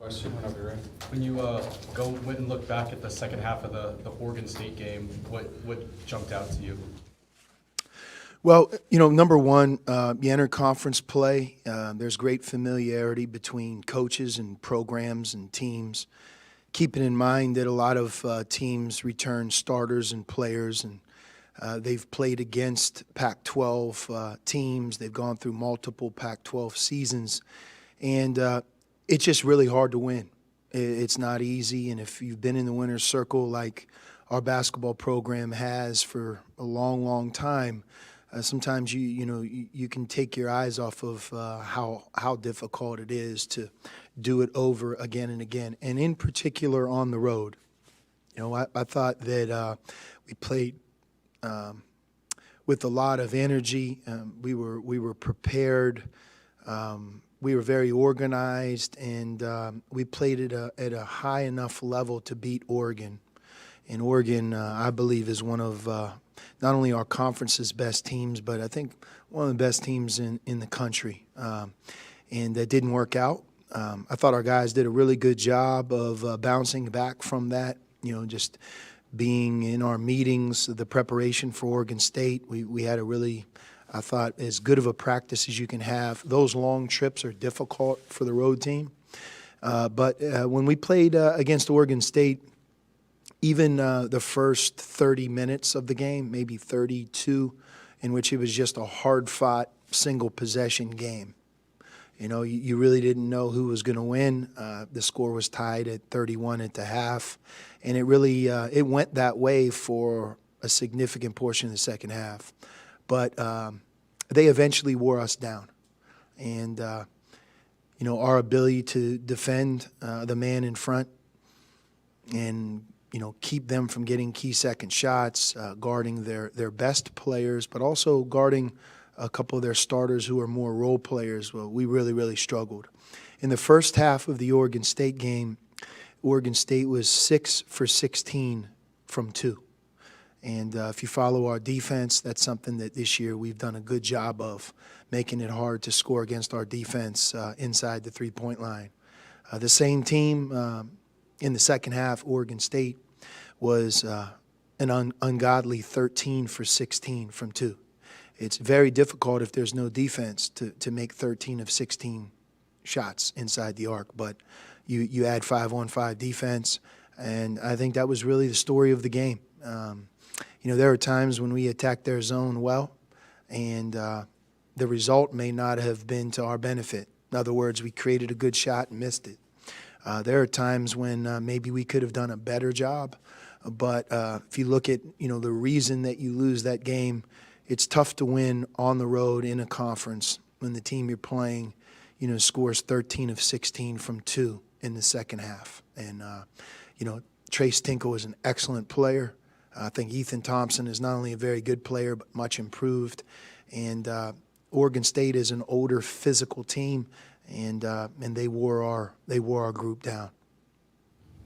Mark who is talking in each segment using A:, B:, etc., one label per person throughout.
A: Question whenever you're ready. When you went and look back at the second half of the Oregon State game, what jumped out to you?
B: Well, number one, you enter conference play. There's great familiarity between coaches and programs and teams. Keeping in mind that a lot of teams return starters and players, and they've played against Pac-12 teams. They've gone through multiple Pac-12 seasons, and it's just really hard to win. It's not easy, and if you've been in the winner's circle like our basketball program has for a long, long time, sometimes you can take your eyes off of how difficult it is to do it over again and again, and in particular on the road. I thought that we played with a lot of energy. We were prepared. We were very organized, and we played at a high enough level to beat Oregon. And Oregon, I believe, is one of not only our conference's best teams, but I think one of the best teams in the country. And that didn't work out. I thought our guys did a really good job of bouncing back from that, just being in our meetings, the preparation for Oregon State. We had a really, I thought, as good of a practice as you can have. Those long trips are difficult for the road team. But when we played against Oregon State, even the first 30 minutes of the game, maybe 32, in which it was just a hard-fought, single-possession game. You really didn't know who was going to win. The score was tied at 31 at the half, and it really it went that way for a significant portion of the second half. But they eventually wore us down, and our ability to defend the man in front and keep them from getting key second shots, guarding their best players, but also guarding a couple of their starters who are more role players. Well, we really, really struggled. In the first half of the Oregon State game, Oregon State was 6 for 16 from 2. And if you follow our defense, that's something that this year we've done a good job of, making it hard to score against our defense inside the three-point line. The same team in the second half, Oregon State, was an ungodly 13 for 16 from 2. It's very difficult if there's no defense to make 13 of 16 shots inside the arc, but you add 5-on-5 defense, and I think that was really the story of the game. There are times when we attacked their zone well, and the result may not have been to our benefit. In other words, we created a good shot and missed it. There are times when maybe we could have done a better job, but if you look at the reason that you lose that game, it's tough to win on the road in a conference when the team you're playing, scores 13 of 16 from 2 in the second half. And Trace Tinkle is an excellent player. I think Ethan Thompson is not only a very good player but much improved. And Oregon State is an older, physical team. And they wore our group down.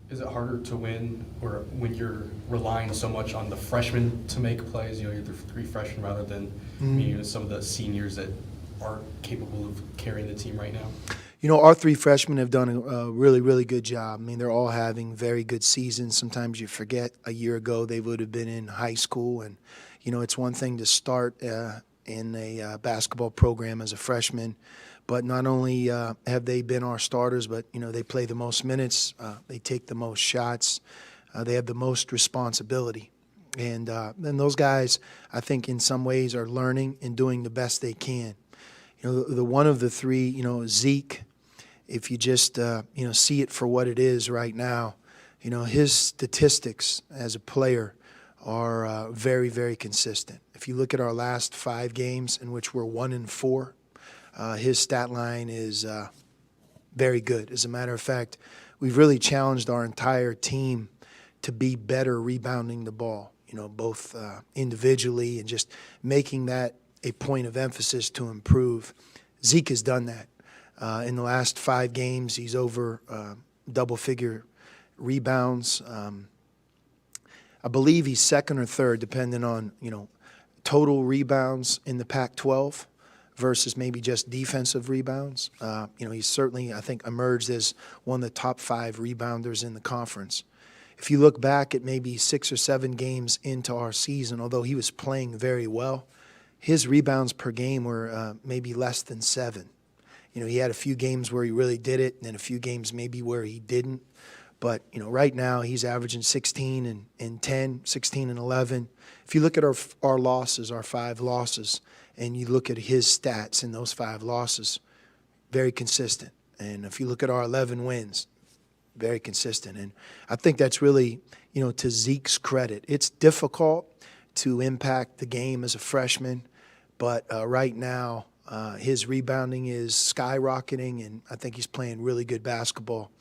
A: Is it harder to win or when you're relying so much on the freshmen to make plays? You're the three freshmen rather than some of the seniors that aren't capable of carrying the team right now?
B: Our three freshmen have done a really, really good job. I mean, they're all having very good seasons. Sometimes you forget a year ago they would have been in high school. And, it's one thing to start in a basketball program as a freshman, but not only have they been our starters, but, they play the most minutes, they take the most shots, they have the most responsibility. And those guys, I think, in some ways are learning and doing the best they can. The one of the three, Zeke, if you just, see it for what it is right now, his statistics as a player are very, very consistent. If you look at our last 5 games in which we're 1-4, his stat line is very good. As a matter of fact, we've really challenged our entire team to be better rebounding the ball, both individually and just making that a point of emphasis to improve. Zeke has done that. In the last 5 games, he's over double-figure rebounds. I believe he's second or third, depending on, total rebounds in the Pac-12. versus maybe just defensive rebounds. He's certainly, I think, emerged as one of the top 5 rebounders in the conference. If you look back at maybe 6 or 7 games into our season, although he was playing very well, his rebounds per game were maybe less than 7. He had a few games where he really did it, and then a few games maybe where he didn't. But, right now he's averaging 16 and 10, 16 and 11. If you look at our losses, our 5 losses, and you look at his stats in those 5 losses, very consistent. And if you look at our 11 wins, very consistent. And I think that's really, to Zeke's credit. It's difficult to impact the game as a freshman, but right now his rebounding is skyrocketing, and I think he's playing really good basketball.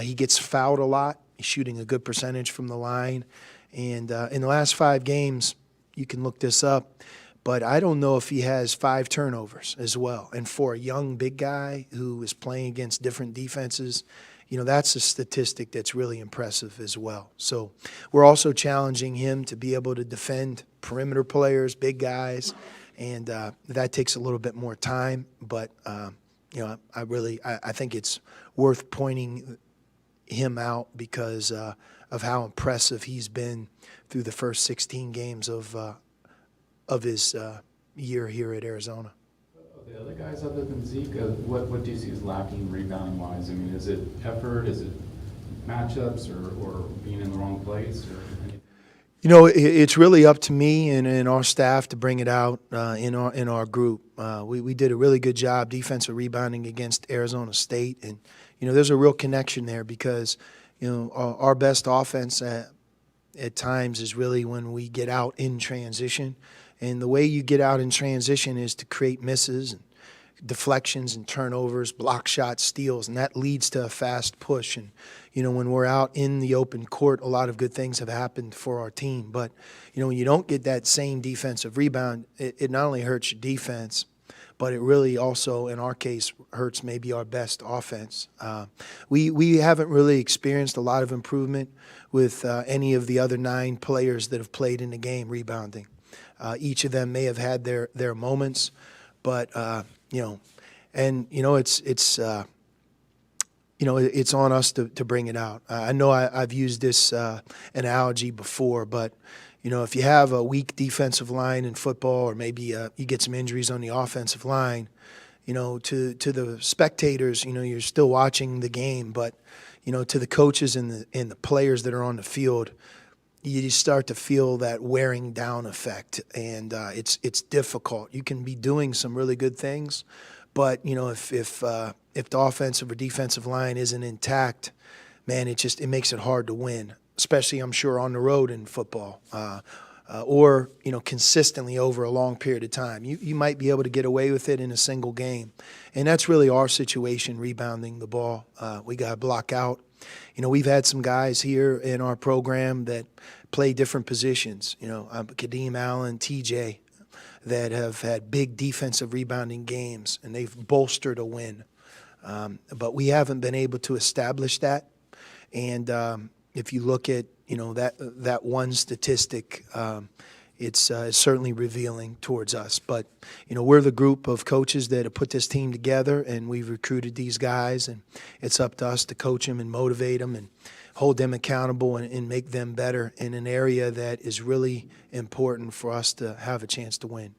B: He gets fouled a lot. He's shooting a good percentage from the line. And in the last 5 games, you can look this up, but I don't know if he has 5 turnovers as well. And for a young big guy who is playing against different defenses, that's a statistic that's really impressive as well. So we're also challenging him to be able to defend perimeter players, big guys, and that takes a little bit more time. But, I think it's worth pointing him out because of how impressive he's been through the first 16 games of his year here at Arizona.
C: The other guys other than Zeke, what do you see as lacking rebounding-wise? I mean, is it effort? Is it matchups or being in the wrong place? Or anything?
B: It's really up to me and our staff to bring it out in our group. We did a really good job defensive rebounding against Arizona State, and there's a real connection there because our best offense at times is really when we get out in transition. And the way you get out in transition is to create misses and deflections and turnovers, block shots, steals, and that leads to a fast push. And, when we're out in the open court, a lot of good things have happened for our team. But, when you don't get that same defensive rebound, it not only hurts your defense, but it really also, in our case, hurts maybe our best offense. We haven't really experienced a lot of improvement with any of the other 9 players that have played in the game rebounding. Each of them may have had their moments, but it's on us to bring it out. I know I've used this analogy before, but if you have a weak defensive line in football, or maybe you get some injuries on the offensive line, to the spectators, you're still watching the game, but to the coaches and the players that are on the field, you start to feel that wearing down effect, and it's difficult. You can be doing some really good things, but if the offensive or defensive line isn't intact, man, it makes it hard to win, especially I'm sure on the road in football, or consistently over a long period of time. You might be able to get away with it in a single game, and that's really our situation rebounding the ball. We got to block out. We've had some guys here in our program that play different positions. Kadeem Allen, TJ, that have had big defensive rebounding games, and they've bolstered a win. But we haven't been able to establish that. And if you look at that one statistic, it's certainly revealing towards us. But we're the group of coaches that have put this team together, and we've recruited these guys, and it's up to us to coach them and motivate them and hold them accountable and make them better in an area that is really important for us to have a chance to win.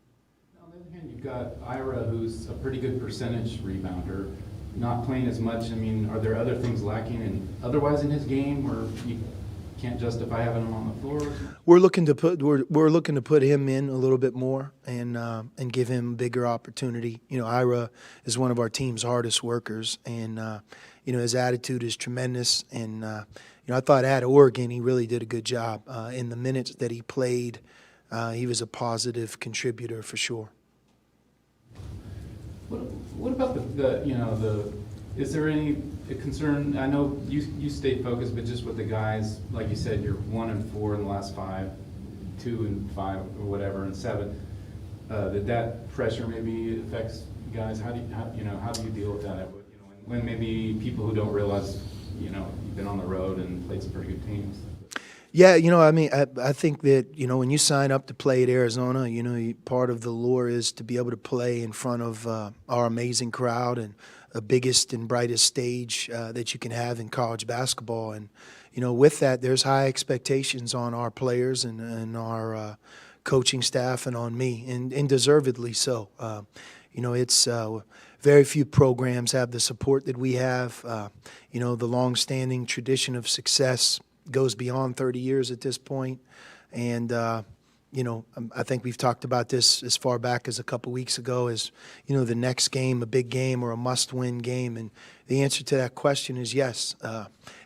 C: On the other hand, you've got Ira, who's a pretty good percentage rebounder, not playing as much. I mean, are there other things lacking otherwise in his game, or you can't justify having him on the floor?
B: We're looking to put him in a little bit more and give him a bigger opportunity. Ira is one of our team's hardest workers, and his attitude is tremendous. And I thought at Oregon he really did a good job. In the minutes that he played, he was a positive contributor for sure.
C: What about is there any concern? I know you stayed focused, but just with the guys, like you said, you're 1-4 in the last 5, 2-5 or whatever, and 7. That pressure maybe affects guys. How do you deal with that? When maybe people who don't realize, you've been on the road and played some pretty good teams.
B: Yeah, I mean, I think that, when you sign up to play at Arizona, part of the lure is to be able to play in front of our amazing crowd and the biggest and brightest stage that you can have in college basketball. And, with that, there's high expectations on our players and our coaching staff and on me, and deservedly so. It's very few programs have the support that we have. The long-standing tradition of success goes beyond 30 years at this point. And, I think we've talked about this as far back as a couple weeks ago as, the next game, a big game or a must-win game. And the answer to that question is yes.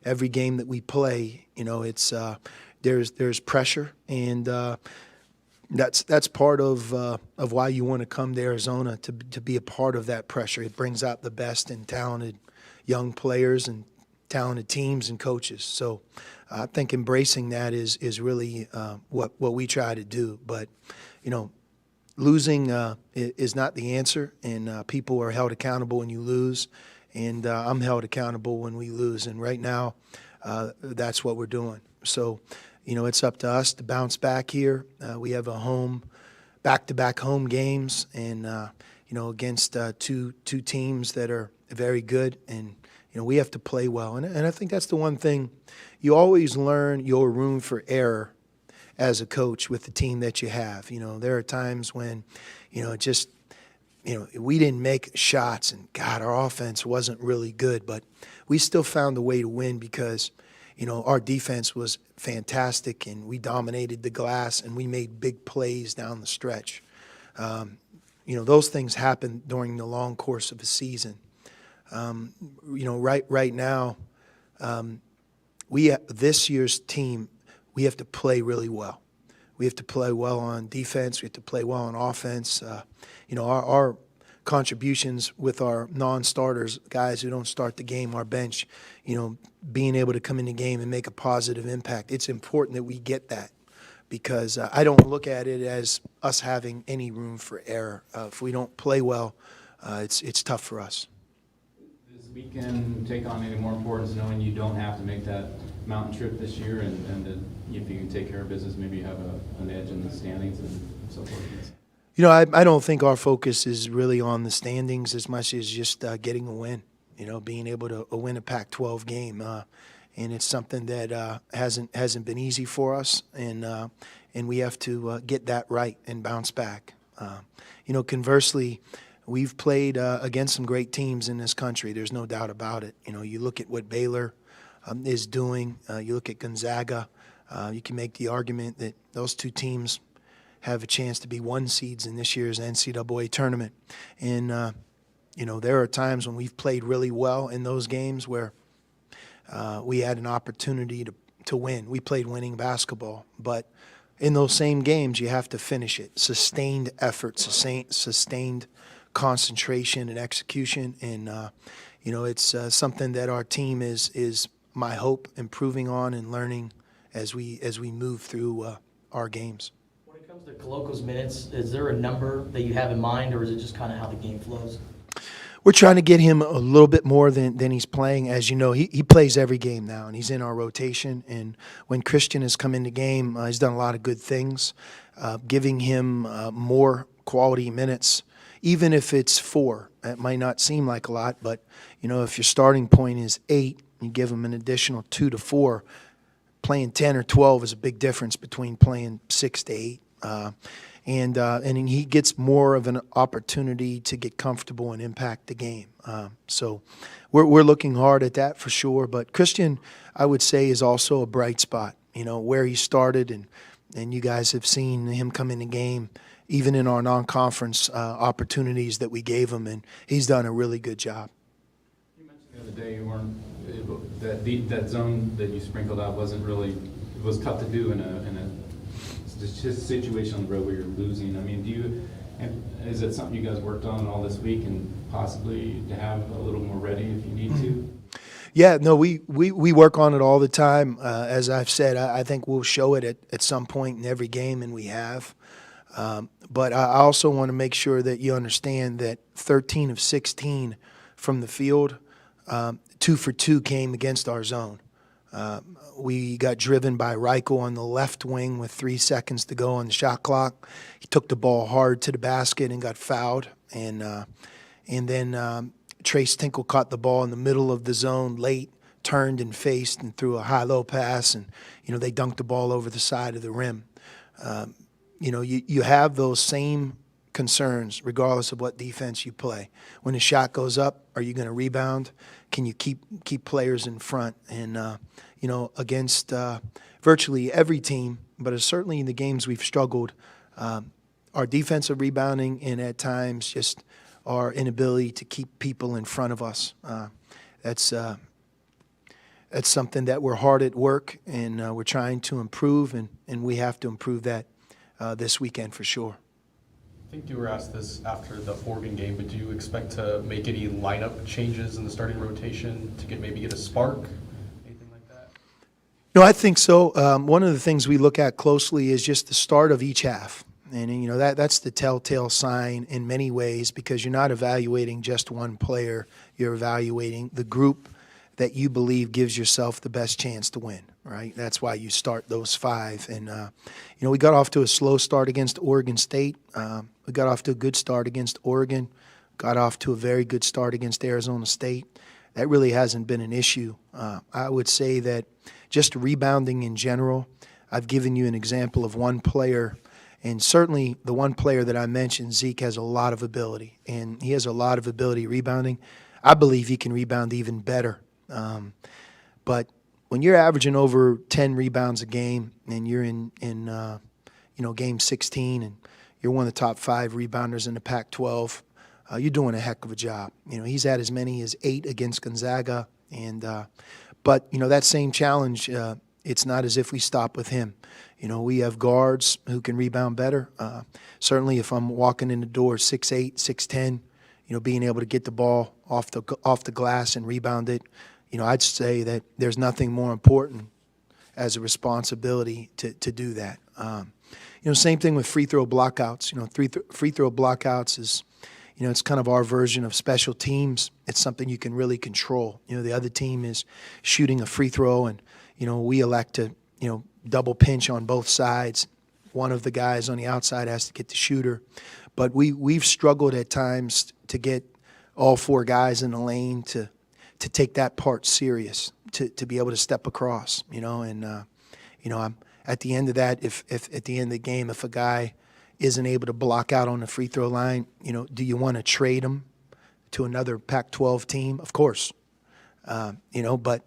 B: Every game that we play, it's there's pressure, and that's part of why you want to come to Arizona, to be a part of that pressure. It brings out the best in talented young players and talented teams and coaches. So I think embracing that is really what we try to do. But, losing is not the answer, and people are held accountable when you lose, and I'm held accountable when we lose. And right now, that's what we're doing. So, it's up to us to bounce back here. We have back-to-back home games, and, against two teams that are very good, and we have to play well. And I think that's the one thing. You always learn your room for error as a coach with the team that you have. There are times when, we didn't make shots, and, God, our offense wasn't really good, but we still found a way to win because, our defense was fantastic, and we dominated the glass, and we made big plays down the stretch. Those things happen during the long course of a season. Right now, this year's team, we have to play really well. We have to play well on defense. We have to play well on offense. Our contributions with our non-starters, guys who don't start the game, our bench, being able to come in the game and make a positive impact. It's important that we get that, because I don't look at it as us having any room for error. If we don't play well, it's tough for us.
C: Does the weekend take on any more importance, knowing you don't have to make that mountain trip this year, and that if you can take care of business, maybe you have an edge in the standings and so forth?
B: I don't think our focus is really on the standings as much as just getting a win, being able to win a Pac-12 game. And it's something that hasn't been easy for us, and we have to get that right and bounce back. Conversely, we've played against some great teams in this country. There's no doubt about it. You look at what Baylor is doing. You look at Gonzaga. You can make the argument that those two teams have a chance to be 1 seeds in this year's NCAA tournament. And, there are times when we've played really well in those games where we had an opportunity to win. We played winning basketball. But in those same games, you have to finish it. Sustained effort, sustained concentration and execution. And, it's something that our team is my hope, improving on and learning as we move through our games.
D: When it comes to Coloco's minutes, is there a number that you have in mind, or is it just kind of how the game flows?
B: We're trying to get him a little bit more than he's playing. As you know, he plays every game now, and he's in our rotation. And when Christian has come into game, he's done a lot of good things, giving him more quality minutes, even if it's 4. It might not seem like a lot, but, if your starting point is 8, you give him an additional 2 to 4. Playing 10 or 12 is a big difference between playing 6 to 8. And he gets more of an opportunity to get comfortable and impact the game. So we're looking hard at that for sure. But Christian, I would say, is also a bright spot, where he started. And you guys have seen him come in the game, even in our non-conference opportunities that we gave him. And he's done a really good job.
C: You mentioned the other day you weren't that zone that you sprinkled out wasn't really, it was tough to do in a situation on the road where you're losing. I mean, is it something you guys worked on all this week, and possibly to have a little more ready if you need to?
B: Yeah, no, we work on it all the time. As I've said, I think we'll show it at some point in every game, and we have. But I also want to make sure that you understand that 13 of 16 from the field, 2 for 2 came against our zone. We got driven by Reichel on the left wing with 3 seconds to go on the shot clock. He took the ball hard to the basket and got fouled. And then Trace Tinkle caught the ball in the middle of the zone late, turned and faced and threw a high-low pass, and they dunked the ball over the side of the rim. You have those same concerns regardless of what defense you play. When the shot goes up, are you going to rebound? Can you keep players in front? And against virtually every team, but certainly in the games we've struggled, our defensive rebounding and at times just our inability to keep people in front of us. That's something that we're hard at work, and we're trying to improve, and we have to improve that this weekend for sure.
A: I think you were asked this after the Oregon game, but do you expect to make any lineup changes in the starting rotation to maybe get a spark? Anything like that?
B: No, I think so. One of the things we look at closely is just the start of each half. And, that's the telltale sign in many ways, because you're not evaluating just one player. You're evaluating the group that you believe gives yourself the best chance to win, right? That's why you start those 5. And, we got off to a slow start against Oregon State. We got off to a good start against Oregon, got off to a very good start against Arizona State. That really hasn't been an issue. I would say that just rebounding in general, I've given you an example of one player, and certainly the one player that I mentioned, Zeke, has a lot of ability, and he has a lot of ability rebounding. I believe he can rebound even better. But when you're averaging over 10 rebounds a game and you're in game 16 and you're one of the top 5 rebounders in the Pac-12, you're doing a heck of a job. He's had as many as 8 against Gonzaga, but that same challenge, it's not as if we stop with him. We have guards who can rebound better. Certainly, if I'm walking in the door 6'8", 6'10", being able to get the ball off the glass and rebound it, I'd say that there's nothing more important as a responsibility to do that. Same thing with free throw blockouts. Free throw blockouts is, it's kind of our version of special teams. It's something you can really control. The other team is shooting a free throw, and we elect to double pinch on both sides. One of the guys on the outside has to get the shooter, but we've struggled at times to get all 4 guys in the lane to take that part serious, to be able to step across, I'm at the end of that, if at the end of the game, if a guy isn't able to block out on the free throw line, do you want to trade him to another Pac-12 team? Of course, but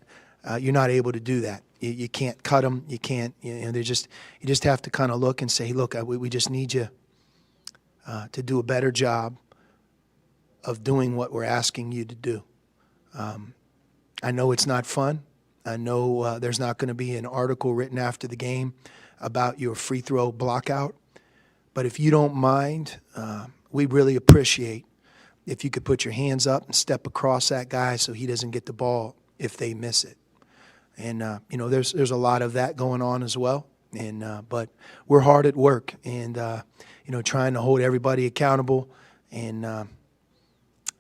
B: you're not able to do that. You can't cut them. You can't. You just have to kind of look and say, hey, look, we just need you to do a better job of doing what we're asking you to do. I know it's not fun. I know there's not going to be an article written after the game about your free throw blockout. But if you don't mind, we really appreciate if you could put your hands up and step across that guy so he doesn't get the ball if they miss it. And, there's a lot of that going on as well. And but we're hard at work and, trying to hold everybody accountable. And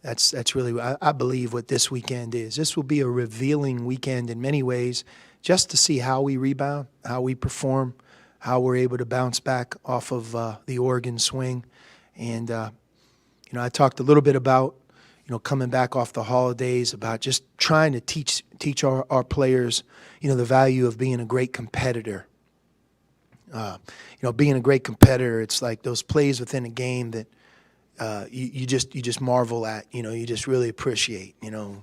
B: that's really, I believe, what this weekend is. This will be a revealing weekend in many ways, just to see how we rebound, how we perform, how we're able to bounce back off of the Oregon swing. And, I talked a little bit about, coming back off the holidays, about just trying to teach our players, the value of being a great competitor. Being a great competitor, it's like those plays within a game that you just marvel at, you just really appreciate, a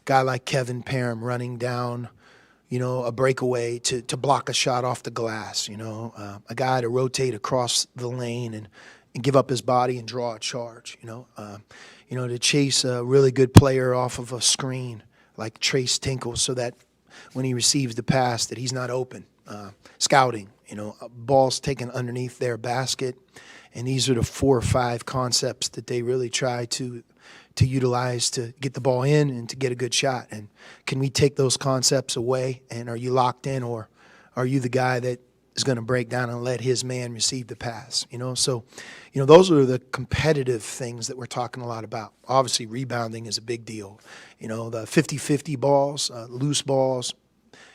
B: guy like Kevin Parham running down, a breakaway to block a shot off the glass, a guy to rotate across the lane and give up his body and draw a charge, to chase a really good player off of a screen like Trace Tinkle so that when he receives the pass that he's not open. Scouting, balls taken underneath their basket. And these are the 4 or 5 concepts that they really try to utilize to get the ball in and to get a good shot. And can we take those concepts away? And are you locked in, or are you the guy that is going to break down and let his man receive the pass? So, those are the competitive things that we're talking a lot about. Obviously, rebounding is a big deal. The 50-50 balls, loose balls,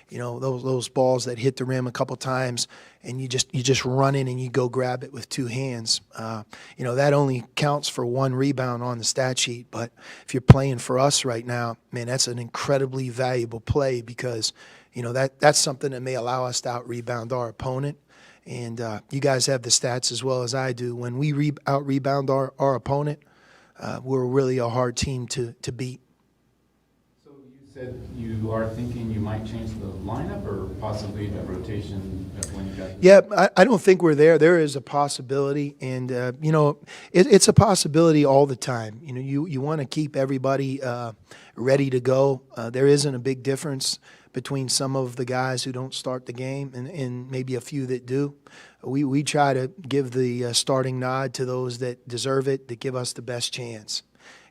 B: You know, those balls that hit the rim a couple times, and you just run in and you go grab it with two hands. You know, that only counts for one rebound on the stat sheet. But if you're playing for us right now, man, that's an incredibly valuable play because, you know, that's something that may allow us to out-rebound our opponent. And you guys have the stats as well as I do. When we out-rebound our opponent, we're really a hard team to beat.
C: So you said you are thinking you might change the lineup or possibly the rotation when you got.
B: Yeah, I don't think we're there. There is a possibility, and you know, it's a possibility all the time. You know, you want to keep everybody ready to go. There isn't a big difference between some of the guys who don't start the game and maybe a few that do. We try to give the starting nod to those that deserve it, that give us the best chance.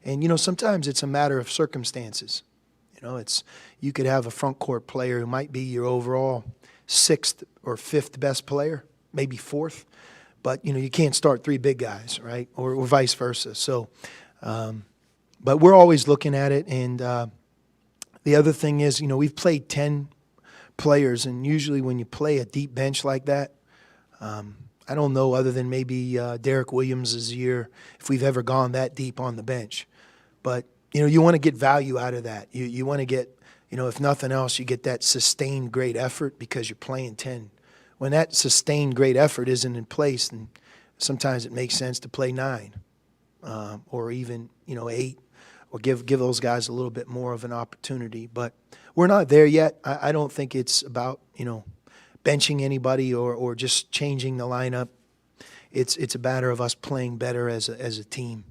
B: And, you know, sometimes it's a matter of circumstances. You know, you could have a front court player who might be your overall 6th or 5th best player, maybe 4th. But, you know, you can't start 3 big guys, right? Or vice versa. So, but we're always looking at it. And the other thing is, you know, we've played 10 players. And usually when you play a deep bench like that, I don't know other than maybe Derek Williams' year if we've ever gone that deep on the bench. But, you know, you want to get value out of that. You want to get, you know, if nothing else, you get that sustained great effort because you're playing 10. When that sustained great effort isn't in place, then sometimes it makes sense to play 9 or even, you know, 8 or give those guys a little bit more of an opportunity. But we're not there yet. I don't think it's about, you know, benching anybody or just changing the lineup. It's a matter of us playing better as a team.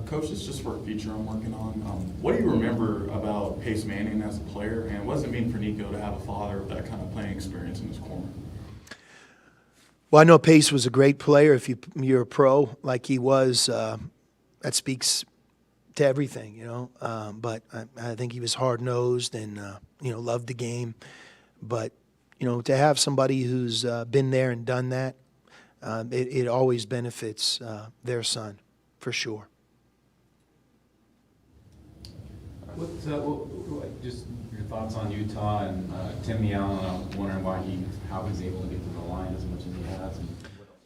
E: Coach, this is just for a feature I'm working on. What do you remember about Pace Manning as a player, and what does it mean for Nico to have a father with that kind of playing experience in his corner?
B: Well, I know Pace was a great player. If you're a pro like he was, that speaks to everything, you know. But I think he was hard-nosed and, you know, loved the game. But, you know, to have somebody who's been there and done that, it always benefits their son, for sure.
C: Just your thoughts on Utah and Timmy Allen? I'm wondering how he's able to get to the line as much as he has. And what else?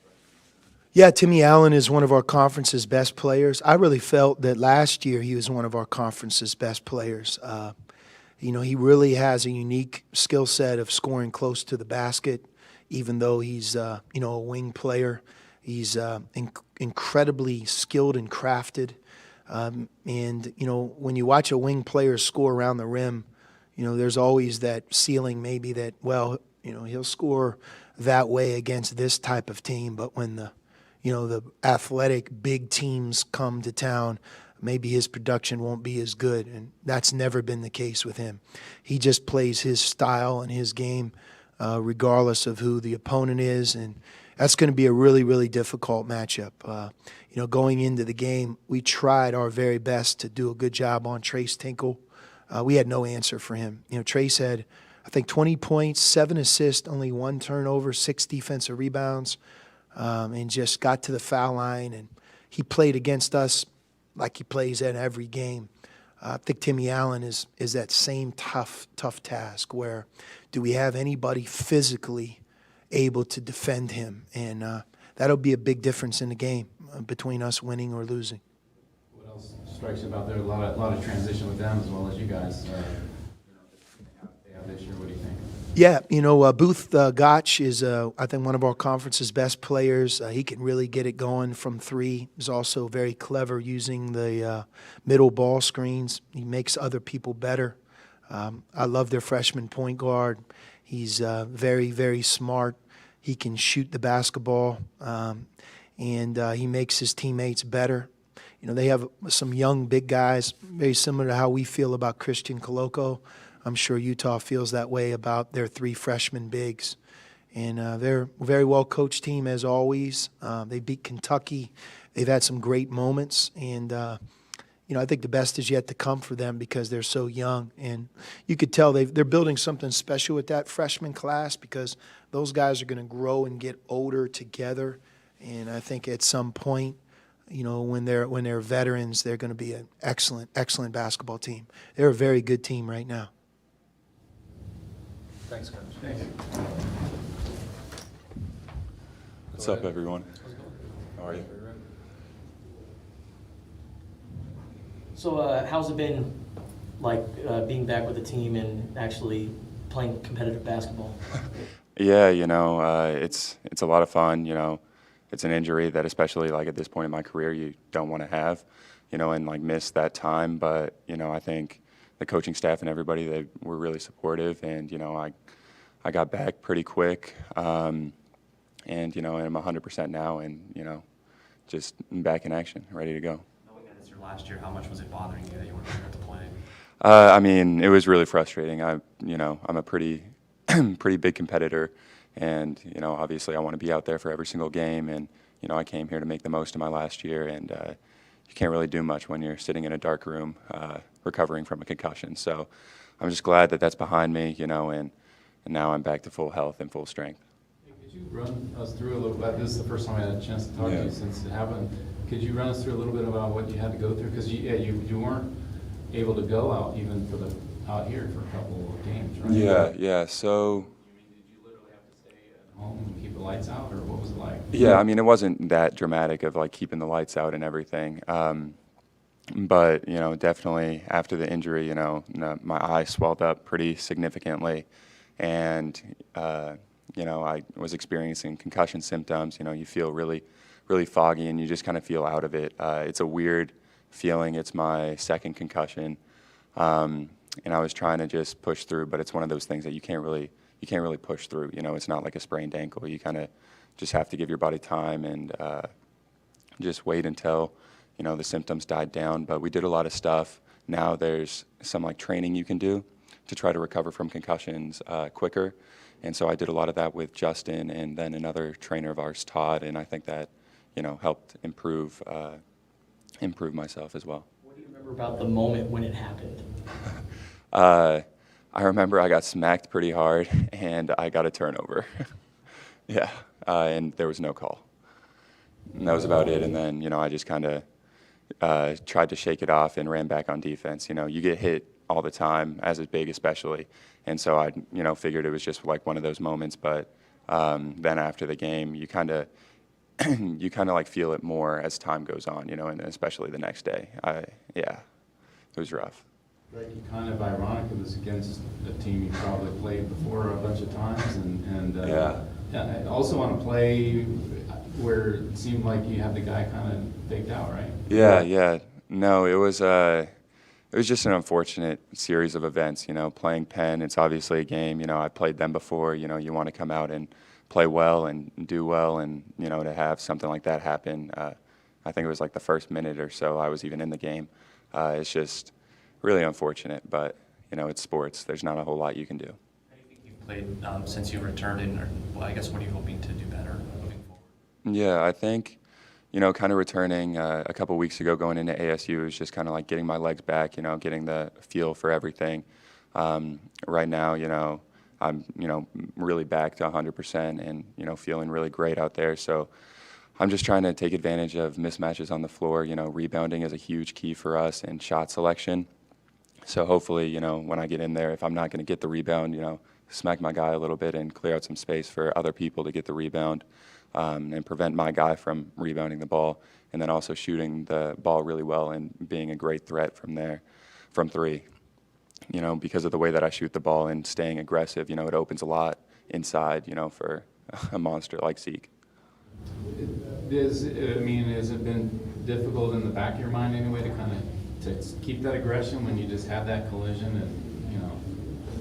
B: Yeah, Timmy Allen is one of our conference's best players. I really felt that last year he was one of our conference's best players. You know, he really has a unique skill set of scoring close to the basket, even though he's, you know, a wing player. He's incredibly skilled and crafted. And, you know, when you watch a wing player score around the rim, you know, there's always that ceiling maybe that, well, you know, he'll score that way against this type of team. But when the athletic big teams come to town, maybe his production won't be as good. And that's never been the case with him. He just plays his style and his game regardless of who the opponent is. And that's going to be a really, really difficult matchup. You know, going into the game, we tried our very best to do a good job on Trace Tinkle. We had no answer for him. You know, Trace had, I think, 20 points, 7 assists, only 1 turnover, 6 defensive rebounds, and just got to the foul line. And he played against us like he plays at every game. I think Timmy Allen is that same tough task where do we have anybody physically able to defend him? And that'll be a big difference in the game between us winning or losing.
C: What else strikes you about there? A lot of transition with them as well as you guys. You know, they have this year. What do you think?
B: Yeah, you know, Booth Gotch is, I think, one of our conference's best players. He can really get it going from 3. He's also very clever using the middle ball screens. He makes other people better. I love their freshman point guard. He's very, very smart. He can shoot the basketball, and he makes his teammates better. You know, they have some young big guys, very similar to how we feel about Christian Coloco. I'm sure Utah feels that way about their 3 freshman bigs. And they're a very well-coached team, as always. They beat Kentucky. They've had some great moments. And, you know, I think the best is yet to come for them because they're so young. And you could tell they're building something special with that freshman class because those guys are going to grow and get older together. And I think at some point, you know, when they're veterans, they're going to be an excellent basketball team. They're a very good team right now.
A: Thanks, Coach.
F: What's up, everyone? How are you?
D: So how's it been, like, being back with the team and actually playing competitive basketball?
F: Yeah, it's a lot of fun. It's an injury that, especially like at this point in my career, you don't want to have, and like miss that time. But I think the coaching staff and everybody, they were really supportive, and I got back pretty quick, and I'm 100% now, and just back in action, ready to go.
G: Knowing that it's your last year, how much was it bothering you that you weren't able to play?
F: I mean, it was really frustrating. I'm a pretty, pretty big competitor, and obviously, I want to be out there for every single game. And I came here to make the most of my last year, and you can't really do much when you're sitting in a dark room recovering from a concussion. So I'm just glad that that's behind me, and now I'm back to full health and full strength.
C: Could you run us through a little bit? This is the first time I had a chance to talk to you since it happened. Could you run us through a little bit about what you had to go through? Because you weren't able to go out even out here for a couple of games, right?
F: Yeah. So.
C: Did you literally have to stay at home and keep the lights out, or what was it like?
F: Yeah, I mean, it wasn't that dramatic of like keeping the lights out and everything. But definitely after the injury, my eye swelled up pretty significantly, and I was experiencing concussion symptoms. You feel really, really foggy, and you just kind of feel out of it. It's a weird feeling. It's my second concussion, and I was trying to just push through, but it's one of those things that you can't really push through. It's not like a sprained ankle. You kind of just have to give your body time and just wait until the symptoms died down. But we did a lot of stuff. Now there's some like training you can do to try to recover from concussions quicker. And so I did a lot of that with Justin and then another trainer of ours, Todd, and I think that helped improve myself as well.
D: What do you remember about the moment when it happened?
F: I remember I got smacked pretty hard and I got a turnover. Yeah, and there was no call. And that was about it. And then I just kind of tried to shake it off and ran back on defense. You get hit all the time, as a big especially. And so I, figured it was just like one of those moments. But then after the game, you kind of like feel it more as time goes on, and especially the next day. Yeah, it was rough.
C: Like, kind of ironic, it was against a team you probably played before a bunch of times, and I also want to play where it seemed like you had the guy kind of faked out, right?
F: Yeah. No, it was just an unfortunate series of events. Playing Penn, it's obviously a game. I played them before. You want to come out and play well and do well, and to have something like that happen. I think it was like the first minute or so I was even in the game. It's just really unfortunate, but it's sports. There's not a whole lot you can do.
G: How do you think you've played since you returned, and I guess what are you hoping to do better moving forward?
F: Yeah, I think kind of returning a couple weeks ago, going into ASU, is just kind of like getting my legs back. Getting the feel for everything. Right now, I'm really back to 100% and feeling really great out there. So I'm just trying to take advantage of mismatches on the floor. Rebounding is a huge key for us, and shot selection. So hopefully, when I get in there, if I'm not going to get the rebound, smack my guy a little bit and clear out some space for other people to get the rebound, and prevent my guy from rebounding the ball, and then also shooting the ball really well and being a great threat from there, from three. Because of the way that I shoot the ball and staying aggressive, it opens a lot inside, for a monster like Zeke.
C: Has it been difficult in the back of your mind anyway to kind of to keep that aggression when you just have that collision and,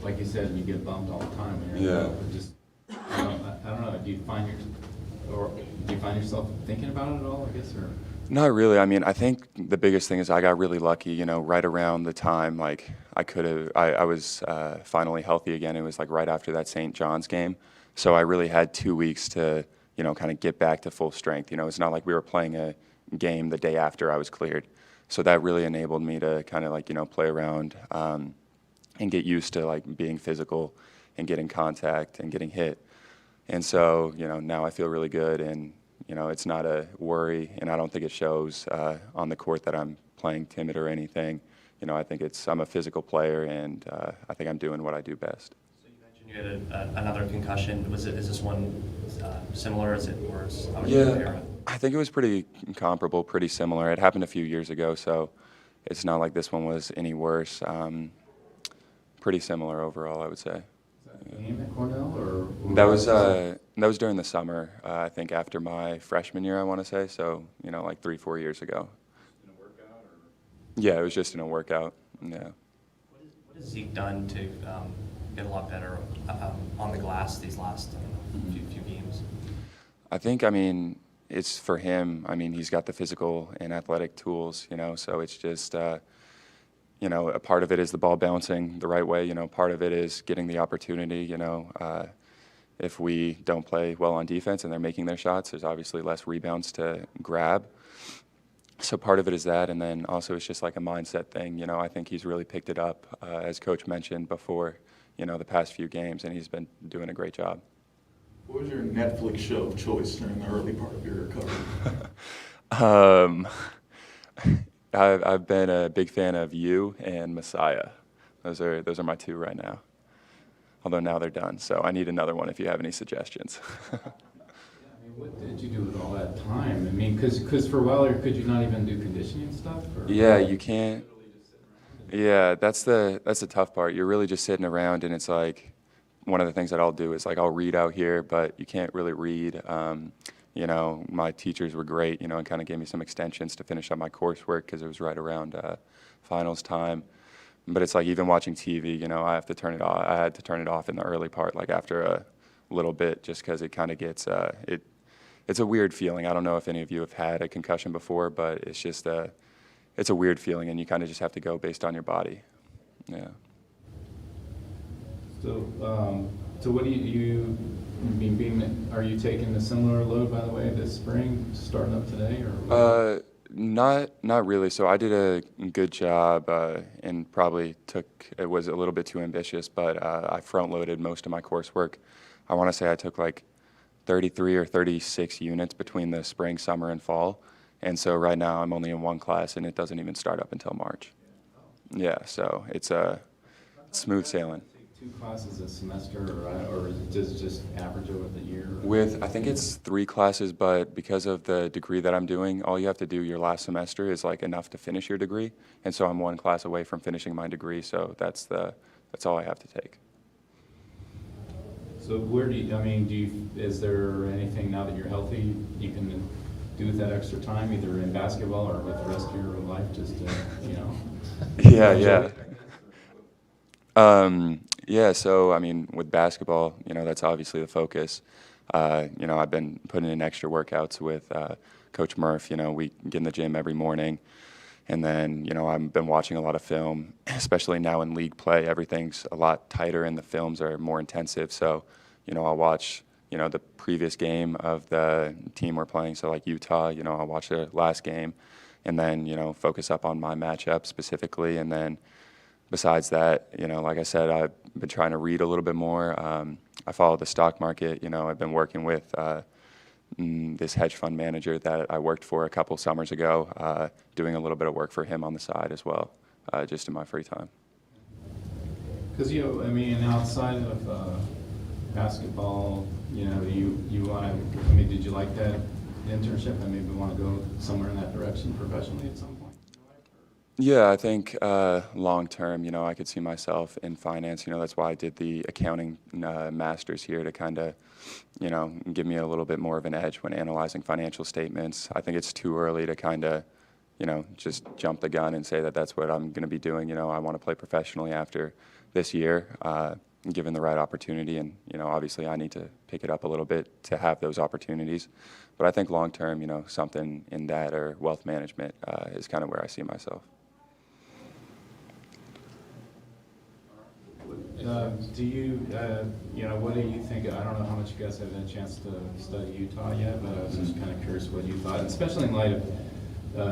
C: like you said, you get bumped all the time? Just, I don't know, do you find yourself thinking about it at all, I guess, or?
F: Not really. I mean, I think the biggest thing is I got really lucky, right around the time, like, I was finally healthy again. It was like right after that St. John's game. So I really had 2 weeks to, kind of get back to full strength. It's not like we were playing a game the day after I was cleared. So that really enabled me to kind of like, play around and get used to like being physical and getting contact and getting hit. And so, now I feel really good, and, it's not a worry, and I don't think it shows on the court that I'm playing timid or anything. I think I'm a physical player, and I think I'm doing what I do best.
G: So you mentioned You had another concussion. Is this one similar? Is it worse? How would you compare it?
F: I think it was pretty comparable, pretty similar. It happened a few years ago, so it's not like this one was any worse. Pretty similar overall, I would say.
C: Is that a game at Cornell or?
F: That was during the summer. I think after my freshman year, I want to say. So like 3-4 years ago.
C: In a workout or?
F: Yeah, it was just in a workout. Yeah.
G: What has Zeke done to get a lot better on the glass these last few games?
F: I think, it's for him. He's got the physical and athletic tools, so it's just, a part of it is the ball bouncing the right way, part of it is getting the opportunity, if we don't play well on defense and they're making their shots, there's obviously less rebounds to grab. So part of it is that, and then also it's just like a mindset thing. I think he's really picked it up, as Coach mentioned before, the past few games, and he's been doing a great job.
E: What was your Netflix show of choice during the early part of your recovery?
F: I've been a big fan of You and Messiah. Those are my two right now. Although now they're done, so I need another one if you have any suggestions.
C: What did you do with all that time? Because for a while, could you not even do conditioning stuff? Or?
F: Yeah, you can't. Yeah, that's the tough part. You're really just sitting around, and it's like one of the things that I'll do is like I'll read out here, but you can't really read. My teachers were great, and kind of gave me some extensions to finish up my coursework because it was right around finals time. But it's like even watching TV, I have to turn it off. I had to turn it off in the early part, like after a little bit, just because it kind of gets it's a weird feeling. I don't know if any of you have had a concussion before, but it's just it's a weird feeling, and you kind of just have to go based on your body. Yeah.
C: So what do you are you taking a similar load, by the way, this spring, starting up today, or?
F: Not really. So I did a good job, and probably it was a little bit too ambitious, but I front loaded most of my coursework. I want to say I took like 33 or 36 units between the spring, summer, and fall. And so right now I'm only in one class, and it doesn't even start up until March. Yeah, so it's smooth sailing.
C: Take 2 classes a semester, or is it just average over the year?
F: I think it's 3 classes, but because of the degree that I'm doing, all you have to do your last semester is like enough to finish your degree. And so I'm 1 class away from finishing my degree, so that's all I have to take.
C: So where is there anything now that you're healthy you can do with that extra time, either in basketball or with the rest of your life, just to,
F: Yeah. Yeah, so with basketball, that's obviously the focus. I've been putting in extra workouts with Coach Murph. We get in the gym every morning. And then, I've been watching a lot of film, especially now in league play. Everything's a lot tighter and the films are more intensive. So, I'll watch, the previous game of the team we're playing. So like Utah, I'll watch the last game and then, focus up on my matchup specifically. And then besides that, like I said, I've been trying to read a little bit more. I follow the stock market. I've been working with this hedge fund manager that I worked for a couple summers ago, doing a little bit of work for him on the side as well, just in my free time.
C: Because, outside of basketball, you want to, did you like that internship and maybe want to go somewhere in that direction professionally at some point?
F: Yeah, I think long term, I could see myself in finance. That's why I did the accounting master's here to kind of, give me a little bit more of an edge when analyzing financial statements. I think it's too early to kind of, just jump the gun and say that that's what I'm going to be doing. I want to play professionally after this year, given the right opportunity. And, obviously I need to pick it up a little bit to have those opportunities. But I think long term, something in that or wealth management is kind of where I see myself.
C: Do you, what do you think? I don't know how much you guys have had a chance to study Utah yet, but I was just kind of curious what you thought, and especially in light of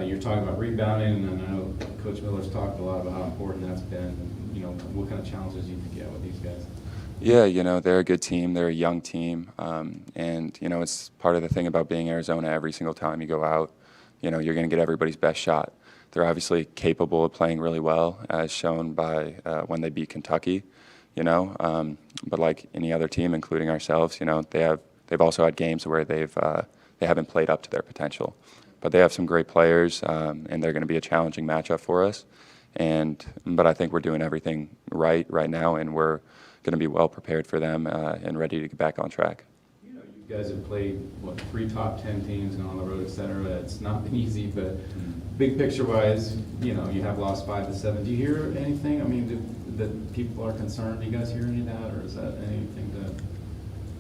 C: you're talking about rebounding, and I know Coach Miller's talked a lot about how important that's been. And, what kind of challenges do you think you have with these guys?
F: Yeah, they're a good team. They're a young team, and it's part of the thing about being Arizona. Every single time you go out, you're going to get everybody's best shot. They're obviously capable of playing really well, as shown by when they beat Kentucky. you know. But like any other team, including ourselves, you know, they've also had games where they haven't played up to their potential. But they have some great players, and they're going to be a challenging matchup for us. But I think we're doing everything right now, and we're going to be well prepared for them and ready to get back on track.
C: You know, you guys have played, what, 3 top 10 teams, gone on the road, et cetera. It's not been easy, but big picture-wise, you know, you have lost 5-7. Do you hear anything? I mean, that people are concerned? Do you guys hear any of that, or is that anything that...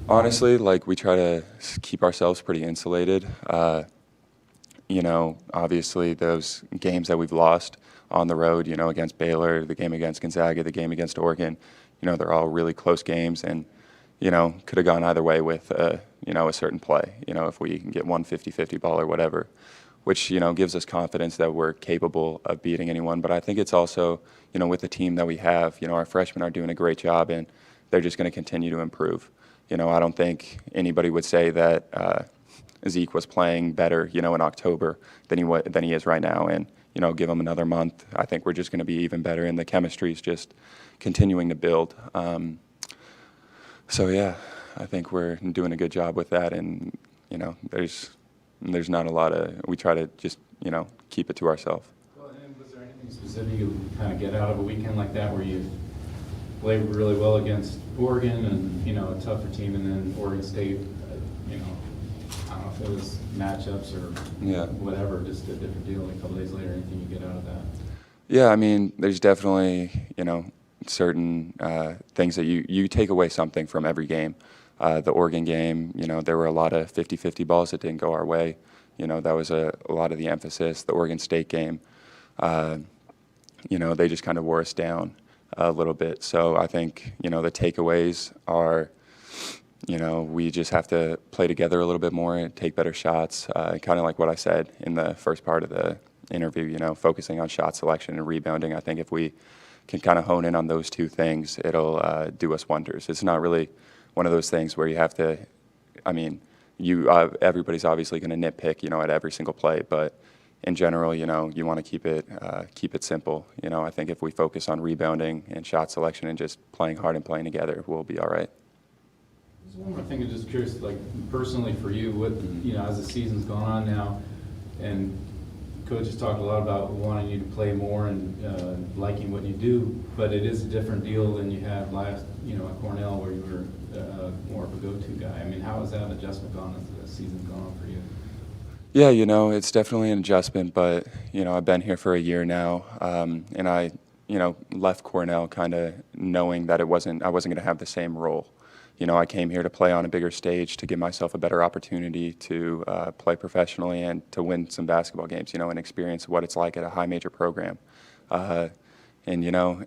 F: Honestly, like, we try to keep ourselves pretty insulated. You know, obviously those games that we've lost on the road, you know, against Baylor, the game against Gonzaga, the game against Oregon, you know, they're all really close games, and, you know, could have gone either way with, you know, a certain play, you know, if we can get one 50-50 ball or whatever, which, you know, gives us confidence that we're capable of beating anyone. But I think it's also, you know, with the team that we have, you know, our freshmen are doing a great job, and they're just going to continue to improve. You know, I don't think anybody would say that Zeke was playing better, you know, in October than he is right now. And, you know, give him another month, I think we're just going to be even better, and the chemistry is just continuing to build. So yeah, I think we're doing a good job with that, and, you know, there's not a lot of, we try to just, you know, keep it to ourselves.
C: Well, and was there anything specific you kind of get out of a weekend like that where you played really well against Oregon and, you know, a tougher team, and then Oregon State, you know, I don't know if it was matchups or whatever, just a different deal a couple days later, anything you get out of that?
F: Yeah, I mean, there's definitely, you know, certain things that you take away something from every game. The Oregon game, you know, there were a lot of 50-50 balls that didn't go our way. You know, that was a lot of the emphasis. The Oregon State game, you know, they just kind of wore us down a little bit. So I think, you know, the takeaways are, you know, we just have to play together a little bit more and take better shots. Kind of like what I said in the first part of the interview, you know, focusing on shot selection and rebounding. I think if we can kind of hone in on those two things, it'll do us wonders. It's not really one of those things where you have to, I mean, everybody's obviously going to nitpick, you know, at every single play, but in general, you know, you want to keep it simple. You know, I think if we focus on rebounding and shot selection and just playing hard and playing together, we'll be all right.
C: There's one more thing, I'm just curious, like, personally for you, what, you know, as the season's gone on now, and Coach has talked a lot about wanting you to play more and liking what you do, but it is a different deal than you had last, you know, at Cornell, where you were more of a go-to guy. I mean, how has that adjustment gone as the season's gone on for you?
F: Yeah, you know, it's definitely an adjustment, but, you know, I've been here for a year now, and I, you know, left Cornell kind of knowing that I wasn't going to have the same role. You know, I came here to play on a bigger stage, to give myself a better opportunity to play professionally and to win some basketball games, you know, and experience what it's like at a high major program. And, you know,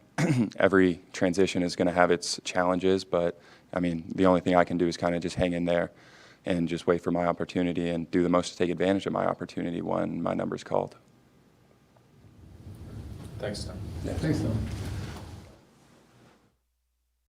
F: every transition is going to have its challenges, but, I mean, the only thing I can do is kind of just hang in there and just wait for my opportunity and do the most to take advantage of my opportunity when my number's called.
A: Thanks, Tom.
C: Yeah. Thanks, Tom.